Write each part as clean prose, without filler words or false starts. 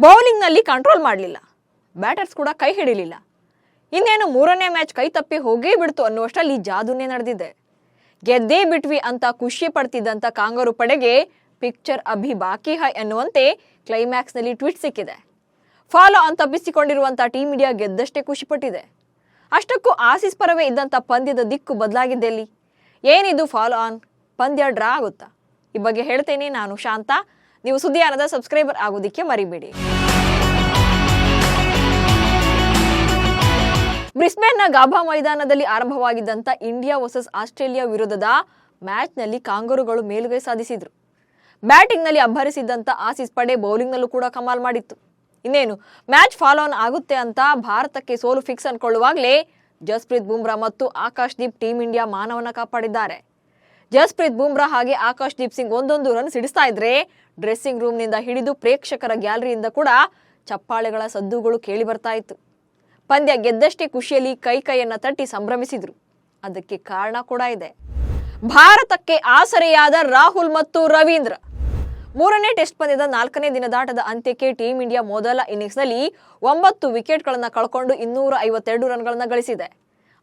ಬೌಲಿಂಗ್ನಲ್ಲಿ control ಮಾಡಲಿಲ್ಲ, batters ಕೂಡ ಕೈ ಹಿಡಿಲಿಲ್ಲ. ಇನ್ನೇನು ಮೂರನೇ ಮ್ಯಾಚ್ ಕೈ ತಪ್ಪಿ ಹೋಗೇ ಬಿಡ್ತು ಅನ್ನುವಷ್ಟರಲ್ಲಿ ಜಾದೂನೇ ನಡೆದಿದೆ. ಗೆದ್ದೇ ಬಿಟ್ವಿ ಅಂತ ಖುಷಿ ಪಡ್ತಿದ್ದಂತ ಕಾಂಗರು ಪಡೆಗೆ ಪಿಕ್ಚರ್ ಅಭಿ ಬಾಕಿ ಹೈ ಎನ್ನುವಂತೆ ಕ್ಲೈಮ್ಯಾಕ್ಸ್ನಲ್ಲಿ ಟ್ವೀಟ್ ಸಿಕ್ಕಿದೆ. ಫಾಲೋ ಆನ್ ತಪ್ಪಿಸಿಕೊಂಡಿರುವಂತಹ ಟೀಂ ಇಂಡಿಯಾ ಗೆದ್ದಷ್ಟೇ ಖುಷಿಪಟ್ಟಿದೆ. ಅಷ್ಟಕ್ಕೂ ಆಸೀಸ್ ಪರವೇ ಇದ್ದಂಥ ಪಂದ್ಯದ ದಿಕ್ಕು ಬದಲಾಗಿದ್ದೆಲ್ಲಿ? ಏನಿದು ಫಾಲೋ ಆನ್? ಪಂದ್ಯ ಡ್ರಾ ಆಗುತ್ತಾ? ಈ ಬಗ್ಗೆ ಹೇಳ್ತೇನೆ. ನಾನು ಶಾಂತ. ನೀವು ಸುದ್ದಿಯಾನದ ಸಬ್ಸ್ಕ್ರೈಬರ್ ಆಗೋದಿಕ್ಕೆ ಮರಿಬೇಡಿ. ಬ್ರಿಸ್ಬೇನ್ನ ಗಾಬಾ ಮೈದಾನದಲ್ಲಿ ಆರಂಭವಾಗಿದ್ದಂಥ ಇಂಡಿಯಾ ವರ್ಸಸ್ ಆಸ್ಟ್ರೇಲಿಯಾ ವಿರುದ್ಧದ ಮ್ಯಾಚ್ನಲ್ಲಿ ಕಾಂಗರುಗಳು ಮೇಲುಗೈ ಸಾಧಿಸಿದ್ರು. ಬ್ಯಾಟಿಂಗ್ನಲ್ಲಿ ಅಬ್ಬರಿಸಿದ್ದಂಥ ಆಸೀಸ್ ಪಡೆ ಬೌಲಿಂಗ್ನಲ್ಲೂ ಕೂಡ ಕಮಾಲ್ ಮಾಡಿತ್ತು. ಇನ್ನೇನು ಮ್ಯಾಚ್ ಫಾಲೋ ಆನ್ ಆಗುತ್ತೆ ಅಂತ ಭಾರತಕ್ಕೆ ಸೋಲು ಫಿಕ್ಸ್ ಅನ್ಕೊಳ್ಳುವಾಗಲೇ ಜಸ್ಪ್ರೀತ್ ಬುಮ್ರಾ ಮತ್ತು ಆಕಾಶ್ ದೀಪ್ ಟೀಂ ಇಂಡಿಯಾ ಮಾನವನ್ನ ಕಾಪಾಡಿದ್ದಾರೆ. ಜಸ್ಪ್ರೀತ್ ಬುಮ್ರಾ ಹಾಗೆ ಆಕಾಶ್ ದೀಪ್ ಸಿಂಗ್ ಒಂದೊಂದು ರನ್ ಸಿಡಿಸ್ತಾ ಇದ್ರೆ ಡ್ರೆಸ್ಸಿಂಗ್ ರೂಮ್ನಿಂದ ಹಿಡಿದು ಪ್ರೇಕ್ಷಕರ ಗ್ಯಾಲರಿಯಿಂದ ಕೂಡ ಚಪ್ಪಾಳೆಗಳ ಸದ್ದುಗಳು ಕೇಳಿ ಬರ್ತಾ ಇತ್ತು. ಪಂದ್ಯ ಗೆದ್ದಷ್ಟೇ ಖುಷಿಯಲ್ಲಿ ಕೈಯನ್ನ ತಟ್ಟಿ ಸಂಭ್ರಮಿಸಿದ್ರು. ಅದಕ್ಕೆ ಕಾರಣ ಕೂಡ ಇದೆ. ಭಾರತಕ್ಕೆ ಆಸರೆಯಾದ ರಾಹುಲ್ ಮತ್ತು ರವೀಂದ್ರ. ಮೂರನೇ ಟೆಸ್ಟ್ ಪಂದ್ಯದ 4ನೇ ದಿನದಾಟದ ಅಂತ್ಯಕ್ಕೆ ಟೀಂ ಇಂಡಿಯಾ ಮೊದಲ ಇನ್ನಿಂಗ್ಸ್ನಲ್ಲಿ 9 ವಿಕೆಟ್ಗಳನ್ನು ಕಳ್ಕೊಂಡು 252 ರನ್ಗಳನ್ನು ಗಳಿಸಿದೆ.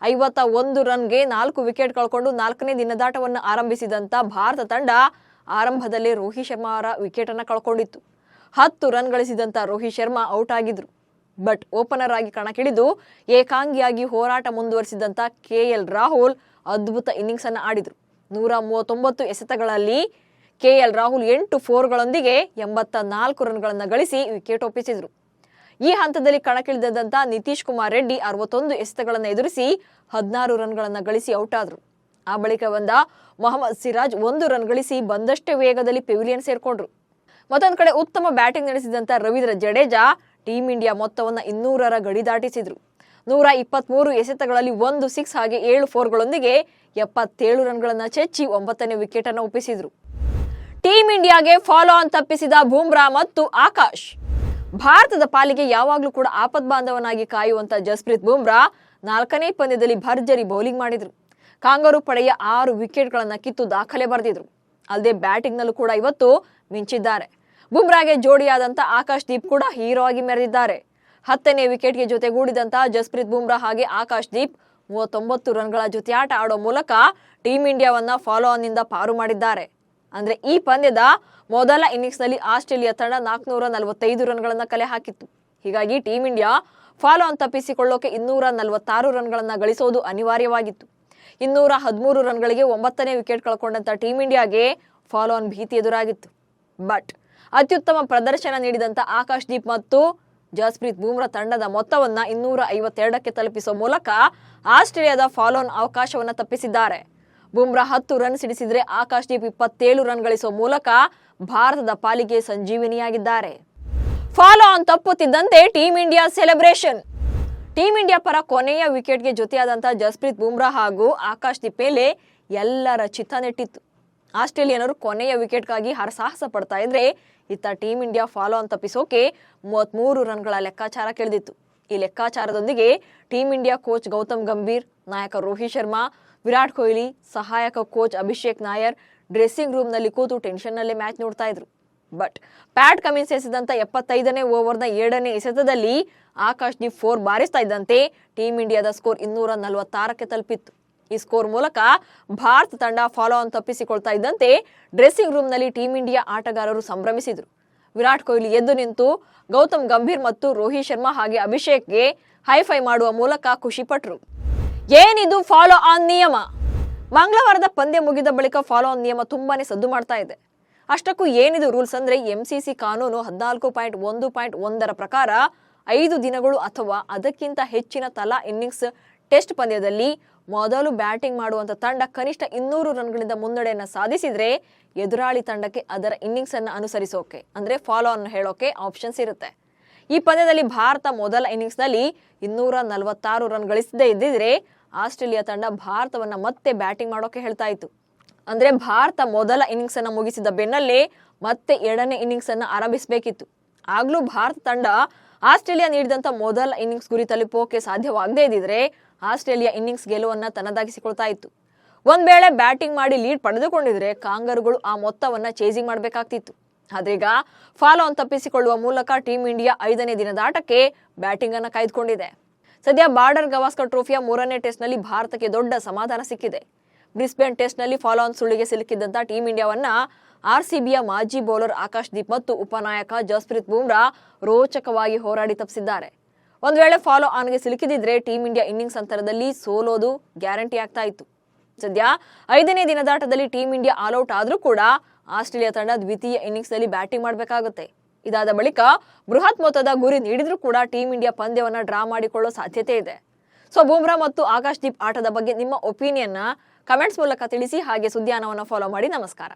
51 ರನ್ಗೆ 4 ವಿಕೆಟ್ ಕಳ್ಕೊಂಡು 4ನೇ ದಿನದಾಟವನ್ನು ಆರಂಭಿಸಿದಂತ ಭಾರತ ತಂಡ ಆರಂಭದಲ್ಲೇ ರೋಹಿತ್ ಶರ್ಮಾ ಅವರ ವಿಕೆಟ್ ಅನ್ನು ಕಳ್ಕೊಂಡಿತ್ತು. 10 ರನ್ ಗಳಿಸಿದಂತ ರೋಹಿತ್ ಶರ್ಮಾ ಔಟ್ ಆಗಿದ್ರು. ಬಟ್ ಓಪನರ್ ಆಗಿ ಕಣಕ್ಕಿಳಿದು ಏಕಾಂಗಿಯಾಗಿ ಹೋರಾಟ ಮುಂದುವರಿಸಿದಂತ KL ರಾಹುಲ್ ಅದ್ಭುತ ಇನ್ನಿಂಗ್ಸ್ ಅನ್ನು ಆಡಿದ್ರು. 139 ಎಸೆತಗಳಲ್ಲಿ KL ರಾಹುಲ್ 8 ಫೋರ್ಗಳೊಂದಿಗೆ 84 ರನ್ಗಳನ್ನು ಗಳಿಸಿ ವಿಕೆಟ್ ಒಪ್ಪಿಸಿದ್ರು. ಈ ಹಂತದಲ್ಲಿ ಕಣಕ್ಕಿಳಿದಂತ ನಿತೀಶ್ ಕುಮಾರ್ ರೆಡ್ಡಿ 61 ಎಸೆತಗಳನ್ನು ಎದುರಿಸಿ 16 ರನ್ಗಳನ್ನು ಗಳಿಸಿ ಔಟ್ ಆದ್ರು. ಆ ಬಳಿಕ ಬಂದ ಮೊಹಮ್ಮದ್ ಸಿರಾಜ್ 1 ರನ್ ಗಳಿಸಿ ಬಂದಷ್ಟೇ ವೇಗದಲ್ಲಿ ಪೆವಿಲಿಯನ್ ಸೇರ್ಕೊಂಡ್ರು. ಮತ್ತೊಂದು ಕಡೆ ಉತ್ತಮ ಬ್ಯಾಟಿಂಗ್ ನಡೆಸಿದಂತ ರವೀಂದ್ರ ಜಡೇಜಾ ಟೀಂ ಇಂಡಿಯಾ ಮೊತ್ತವನ್ನ 200ರ ಗಡಿ ದಾಟಿಸಿದ್ರು. 123 ಎಸೆತಗಳಲ್ಲಿ 1 ಸಿಕ್ಸ್ ಹಾಗೆ 7 ಫೋರ್ಗಳೊಂದಿಗೆ 77 ರನ್ಗಳನ್ನು ಚೆಚ್ಚಿ 9ನೇ ವಿಕೆಟ್ ಅನ್ನು ಒಪ್ಪಿಸಿದ್ರು. ಟೀಂ ಇಂಡಿಯಾಗೆ ಫಾಲೋ ಆನ್ ತಪ್ಪಿಸಿದ ಬುಮ್ರಾ ಮತ್ತು ಆಕಾಶ್. ಭಾರತದ ಪಾಲಿಗೆ ಯಾವಾಗಲೂ ಕೂಡ ಆಪದ್ಬಾಂಧವನಾಗಿ ಕಾಯುವಂತ ಜಸ್ಪ್ರೀತ್ ಬುಮ್ರಾ 4ನೇ ಪಂದ್ಯದಲ್ಲಿ ಭರ್ಜರಿ ಬೌಲಿಂಗ್ ಮಾಡಿದ್ರು. ಕಾಂಗರು ಪಡೆಯ 6 ವಿಕೆಟ್ಗಳನ್ನು ಕಿತ್ತು ದಾಖಲೆ ಬರೆದಿದ್ರು. ಅಲ್ಲದೆ ಬ್ಯಾಟಿಂಗ್ನಲ್ಲೂ ಕೂಡ ಇವತ್ತು ಮಿಂಚಿದ್ದಾರೆ. ಬುಮ್ರಾಗೆ ಜೋಡಿಯಾದಂತ ಆಕಾಶ್ ದೀಪ್ ಕೂಡ ಹೀರೋ ಆಗಿ ಮೆರೆದಿದ್ದಾರೆ. 10ನೇ ವಿಕೆಟ್ಗೆ ಜೊತೆಗೂಡಿದಂತ ಜಸ್ಪ್ರೀತ್ ಬುಮ್ರಾ ಹಾಗೆ ಆಕಾಶ್ ದೀಪ್ 39 ರನ್ಗಳ ಜೊತೆಯಾಟ ಆಡೋ ಮೂಲಕ ಟೀಂ ಇಂಡಿಯಾವನ್ನ ಫಾಲೋ ಆನ್ ನಿಂದ ಪಾರು ಮಾಡಿದ್ದಾರೆ. ಅಂದ್ರೆ ಈ ಪಂದ್ಯದ ಮೊದಲ ಇನ್ನಿಂಗ್ಸ್ನಲ್ಲಿ ಆಸ್ಟ್ರೇಲಿಯಾ ತಂಡ 445 ರನ್ಗಳನ್ನ ಕಲೆ ಹಾಕಿತ್ತು. ಹೀಗಾಗಿ ಟೀಂ ಇಂಡಿಯಾ ಫಾಲೋ ಆನ್ ತಪ್ಪಿಸಿಕೊಳ್ಳೋಕೆ 246 ರನ್ಗಳನ್ನ ಗಳಿಸೋದು ಅನಿವಾರ್ಯವಾಗಿತ್ತು. 213 ರನ್ಗಳಿಗೆ 9ನೇ ವಿಕೆಟ್ ಕಳ್ಕೊಂಡಂತ ಟೀಂ ಇಂಡಿಯಾಗೆ ಫಾಲೋ ಆನ್ ಭೀತಿ ಎದುರಾಗಿತ್ತು. ಬಟ್ ಅತ್ಯುತ್ತಮ ಪ್ರದರ್ಶನ ನೀಡಿದಂತ ಆಕಾಶ್ ದೀಪ್ ಮತ್ತು ಜಸ್ಪ್ರೀತ್ ಬುಮ್ರಾ ತಂಡದ ಮೊತ್ತವನ್ನ 252ಕ್ಕೆ ತಲುಪಿಸುವ ಮೂಲಕ ಆಸ್ಟ್ರೇಲಿಯಾದ ಫಾಲೋ ಆನ್ ಅವಕಾಶವನ್ನ ತಪ್ಪಿಸಿದ್ದಾರೆ. ಬುಮ್ರಾ 10 ರನ್ ಸಿಡಿಸಿದ್ರೆ ಆಕಾಶ್ ದೀಪ್ 27 ರನ್ ಗಳಿಸುವ ಮೂಲಕ ಭಾರತದ ಪಾಲಿಗೆ ಸಂಜೀವಿನಿಯಾಗಿದ್ದಾರೆ. ಫಾಲೋ ಆನ್ ತಪ್ಪುತ್ತಿದ್ದಂತೆ team India celebration. Team India ಪರ ಕೊನೆಯ ವಿಕೆಟ್ಗೆ ಜೊತೆಯಾದಂತ ಜಸ್ಪ್ರೀತ್ ಬುಮ್ರಾ ಹಾಗೂ ಆಕಾಶ್ ದೀಪ್ ಮೇಲೆ ಎಲ್ಲರ ಚಿತ್ತ ನೆಟ್ಟಿತ್ತು. ಆಸ್ಟ್ರೇಲಿಯನರು ಕೊನೆಯ ವಿಕೆಟ್ಗಾಗಿ ಹರಸಾಹಸ ಪಡ್ತಾ ಇದ್ರೆ ಇತ್ತ ಟೀಂ ಇಂಡಿಯಾ ಫಾಲೋ ಆನ್ ತಪ್ಪಿಸೋಕೆ 33 ರನ್ಗಳ ಲೆಕ್ಕಾಚಾರ ಕೆಳೆದಿತ್ತು. ಈ ಲೆಕ್ಕಾಚಾರದೊಂದಿಗೆ team India coach Gautam Gambhir, ನಾಯಕ ರೋಹಿತ್ ಶರ್ಮಾ, ವಿರಾಟ್ ಕೊಹ್ಲಿ, ಸಹಾಯಕ ಕೋಚ್ ಅಭಿಷೇಕ್ ನಾಯರ್ ಡ್ರೆಸ್ಸಿಂಗ್ ರೂಮ್ನಲ್ಲಿ ಕೂತು ಟೆನ್ಷನ್ನಲ್ಲೇ ಮ್ಯಾಚ್ ನೋಡ್ತಾ ಇದ್ರು. ಬಟ್ ಪ್ಯಾಟ್ ಕಮಿನ್ಸ್ ಎಸೆದಂತ 75ನೇ ಓವರ್ನ 7ನೇ ಎಸೆತದಲ್ಲಿ ಆಕಾಶ್ ದೀಪ್ 4 ಬಾರಿಸ್ತಾ ಇದ್ದಂತೆ ಟೀಂ ಇಂಡಿಯಾದ ಸ್ಕೋರ್ 246ಕ್ಕೆ ತಲುಪಿತ್ತು. ಈ ಸ್ಕೋರ್ ಮೂಲಕ ಭಾರತ ತಂಡ ಫಾಲೋ ಆನ್ ತಪ್ಪಿಸಿಕೊಳ್ತಾ ಇದ್ದಂತೆ ಡ್ರೆಸ್ಸಿಂಗ್ ರೂಮ್ನಲ್ಲಿ ಟೀಂ ಇಂಡಿಯಾ ಆಟಗಾರರು ಸಂಭ್ರಮಿಸಿದ್ರು. ವಿರಾಟ್ ಕೊಹ್ಲಿ ಎದ್ದು ನಿಂತು ಗೌತಮ್ ಗಂಭೀರ್ ಮತ್ತು ರೋಹಿತ್ ಶರ್ಮಾ ಹಾಗೆ ಅಭಿಷೇಕ್ಗೆ ಹೈಫೈ ಮಾಡುವ ಮೂಲಕ ಖುಷಿ ಪಟ್ರು. ಏನಿದು ಫಾಲೋ ಆನ್ ನಿಯಮ? ಮಂಗಳವಾರದ ಪಂದ್ಯ ಮುಗಿದ ಬಳಿಕ ಫಾಲೋ ಆನ್ ನಿಯಮ ತುಂಬಾನೇ ಸದ್ದು ಮಾಡ್ತಾ ಇದೆ. ಅಷ್ಟಕ್ಕೂ ಏನಿದು ರೂಲ್ಸ್ ಅಂದ್ರೆ MCC ಕಾನೂನು 14.1.1ರ ಪ್ರಕಾರ 5 ದಿನಗಳು ಅಥವಾ ಅದಕ್ಕಿಂತ ಹೆಚ್ಚಿನ ತಲಾ ಇನ್ನಿಂಗ್ಸ್ ಟೆಸ್ಟ್ ಪಂದ್ಯದಲ್ಲಿ ಮೊದಲು ಬ್ಯಾಟಿಂಗ್ ಮಾಡುವಂತ ತಂಡ ಕನಿಷ್ಠ 200 ರನ್ಗಳಿಂದ ಮುನ್ನಡೆಯನ್ನ ಸಾಧಿಸಿದ್ರೆ ಎದುರಾಳಿ ತಂಡಕ್ಕೆ ಅದರ ಇನ್ನಿಂಗ್ಸ್ ಅನ್ನು ಅನುಸರಿಸೋಕೆ ಅಂದ್ರೆ ಫಾಲೋ ಆನ್ ಹೇಳೋಕೆ ಆಪ್ಷನ್ಸ್ ಇರುತ್ತೆ. ಈ ಪಂದ್ಯದಲ್ಲಿ ಭಾರತ ಮೊದಲ ಇನ್ನಿಂಗ್ಸ್ ನಲ್ಲಿ 246 ರನ್ ಗಳಿಸದೇ ಇದ್ದಿದ್ರೆ ಆಸ್ಟ್ರೇಲಿಯಾ ತಂಡ ಭಾರತವನ್ನ ಮತ್ತೆ ಬ್ಯಾಟಿಂಗ್ ಮಾಡೋಕೆ ಹೇಳ್ತಾ ಇತ್ತು. ಅಂದ್ರೆ ಭಾರತ ಮೊದಲ ಇನ್ನಿಂಗ್ಸ್ ಅನ್ನ ಮುಗಿಸಿದ ಬೆನ್ನಲ್ಲೇ ಮತ್ತೆ 2ನೇ ಇನ್ನಿಂಗ್ಸ್ ಅನ್ನ ಆರಂಭಿಸಬೇಕಿತ್ತು. ಆಗ್ಲೂ ಭಾರತ ತಂಡ ಆಸ್ಟ್ರೇಲಿಯಾ ನೀಡಿದಂತ ಮೊದಲ ಇನ್ನಿಂಗ್ಸ್ ಗುರಿ ತಲುಪೋಕೆ ಸಾಧ್ಯವಾಗದೇ ಇದ್ದಿದ್ರೆ ಆಸ್ಟ್ರೇಲಿಯಾ ಇನ್ನಿಂಗ್ಸ್ ಗೆಲುವನ್ನ ತನ್ನದಾಗಿಸಿಕೊಳ್ತಾ ಇತ್ತು. ಒಂದ್ ವೇಳೆ ಬ್ಯಾಟಿಂಗ್ ಮಾಡಿ ಲೀಡ್ ಪಡೆದುಕೊಂಡಿದ್ರೆ ಕಾಂಗರುಗಳು ಆ ಮೊತ್ತವನ್ನ ಚೇಸಿಂಗ್ ಮಾಡಬೇಕಾಗ್ತಿತ್ತು. ಆದ್ರೀಗ ಫಾಲೋ ಆನ್ ತಪ್ಪಿಸಿಕೊಳ್ಳುವ ಮೂಲಕ ಟೀಂ ಇಂಡಿಯಾ 5ನೇ ದಿನದ ಆಟಕ್ಕೆ ಬ್ಯಾಟಿಂಗ್ ಅನ್ನು ಕಾಯ್ದುಕೊಂಡಿದೆ. ಸದ್ಯ ಬಾರ್ಡರ್ ಗವಾಸ್ಕರ್ ಟ್ರೋಫಿಯ 3ನೇ ಟೆಸ್ಟ್ನಲ್ಲಿ ಭಾರತಕ್ಕೆ ದೊಡ್ಡ ಸಮಾಧಾನ ಸಿಕ್ಕಿದೆ. ಬ್ರಿಸ್ಬೇನ್ ಟೆಸ್ಟ್ನಲ್ಲಿ ಫಾಲೋ ಆನ್ ಸುಳಿಗೆ ಸಿಲುಕಿದ್ದಂತ ಟೀಂ ಇಂಡಿಯಾವನ್ನ ಆರ್ಸಿಬಿಯ ಮಾಜಿ ಬೌಲರ್ ಆಕಾಶ್ ದೀಪ್ ಮತ್ತು ಉಪನಾಯಕ ಜಸ್ಪ್ರೀತ್ ಬುಮ್ರಾ ರೋಚಕವಾಗಿ ಹೋರಾಡಿ ತಪ್ಪಿಸಿದ್ದಾರೆ. ಒಂದ್ ವೇಳೆ ಫಾಲೋ ಆನ್ಗೆ ಸಿಲುಕಿದಿದ್ರೆ ಟೀಂ ಇಂಡಿಯಾ ಇನ್ನಿಂಗ್ಸ್ ಅಂತರದಲ್ಲಿ ಸೋಲೋದು ಗ್ಯಾರಂಟಿ ಆಗ್ತಾ ಇತ್ತು. ಸದ್ಯ 5ನೇ ದಿನದಾಟದಲ್ಲಿ ಟೀಂ ಇಂಡಿಯಾ ಆಲ್ಔಟ್ ಆದ್ರೂ ಕೂಡ ಆಸ್ಟ್ರೇಲಿಯಾ ತಂಡ ದ್ವಿತೀಯ ಇನ್ನಿಂಗ್ಸ್ ನಲ್ಲಿ ಬ್ಯಾಟಿಂಗ್ ಮಾಡಬೇಕಾಗುತ್ತೆ. ಇದಾದ ಬಳಿಕ ಬೃಹತ್ ಮೊತ್ತದ ಗುರಿ ನೀಡಿದ್ರೂ ಕೂಡ ಟೀಂ ಇಂಡಿಯಾ ಪಂದ್ಯವನ್ನ ಡ್ರಾ ಮಾಡಿಕೊಳ್ಳೋ ಸಾಧ್ಯತೆ ಇದೆ. ಸೊ ಬುಮ್ರಾ ಮತ್ತು ಆಕಾಶ್ ದೀಪ್ ಆಟದ ಬಗ್ಗೆ ನಿಮ್ಮ ಒಪಿನಿಯನ್ ಕಮೆಂಟ್ಸ್ ಮೂಲಕ ತಿಳಿಸಿ. ಹಾಗೆ ಸುದ್ದಿಯಾನವನ್ನು ಫಾಲೋ ಮಾಡಿ. ನಮಸ್ಕಾರ.